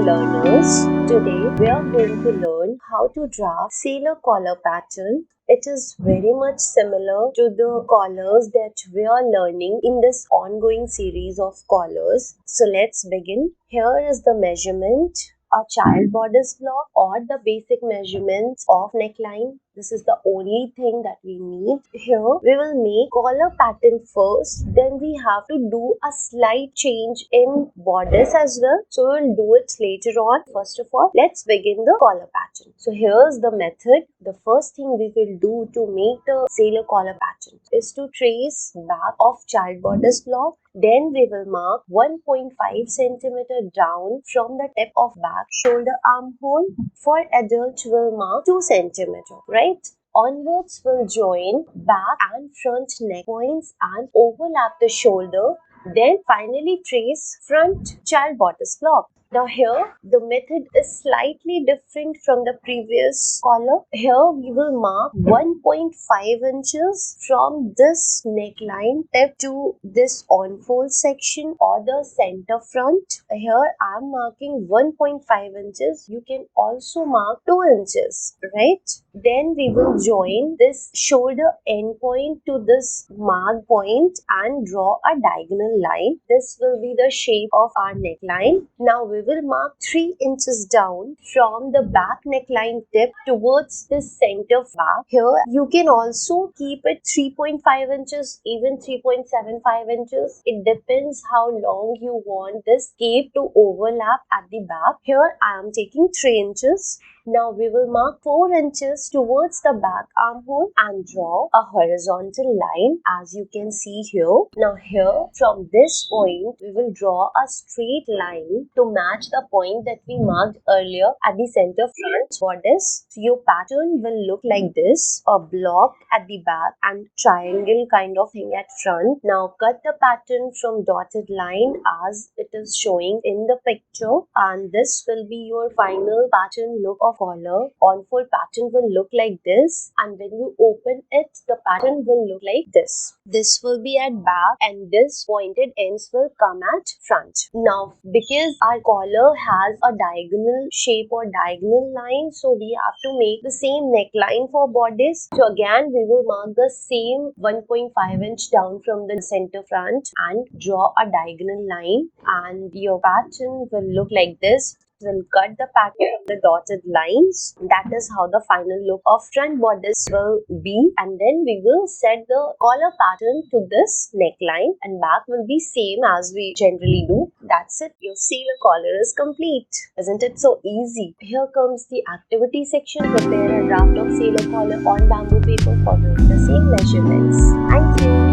learners. Today we are going to learn how to draft sailor collar pattern. It is very much similar to the collars that we are learning in this ongoing series of collars. So let's begin. Here is the measurement, a child bodice block or the basic measurements of neckline. This is the only thing that we need. Here we will make collar pattern first, then we have to do a slight change in bodice as well. So we will do it later on. First of all, let's begin the collar pattern. So here's the method. The first thing we will do to make the sailor collar pattern is to trace back of child bodice block. Then we will mark 1.5 cm down from the tip of back shoulder armhole. For adult, we'll mark 2 cm, right? Onwards, we'll join back and front neck points and overlap the shoulder. Then finally trace front child bodice block. Now here the method is slightly different from the previous collar. Here we will mark 1.5 inches from this neckline tip to this armhole section or the center front. Here I am marking 1.5 inches. You can also mark 2 inches, right? Then we will join this shoulder end point to this mark point and draw a diagonal line. This will be the shape of our neckline. Now we will mark 3 inches down from the back neckline tip towards the center back. Here you can also keep it 3.5 inches, even 3.75 inches. It depends how long you want this cape to overlap at the back. Here I am taking 3 inches. Now we will mark 4 inches towards the back armhole and draw a horizontal line as you can see here. Now here from this point we will draw a straight line to match the point that we marked earlier at the center front bodice. So your pattern will look like this, a block at the back and triangle kind of thing at front. Now cut the pattern from dotted line as it is showing in the picture, and this will be your final pattern look of collar. Armhole pattern will look like this, and when you open it, the pattern will look like this. This will be at back and this pointed ends will come at front. Now because our collar has a diagonal shape or diagonal line, so we have to make the same neckline for bodice. So again we will mark the same 1.5 inch down from the center front and draw a diagonal line, and your pattern will look like this. We'll cut the pattern of the dotted lines. That is how the final look of front bodice will be, and then we will set the collar pattern to this neckline and back will be same as we generally do. That's it. Your sailor collar is complete. Isn't it so easy? Here comes the activity section. Prepare a draft of sailor collar on bamboo paper following the same measurements. Thank you.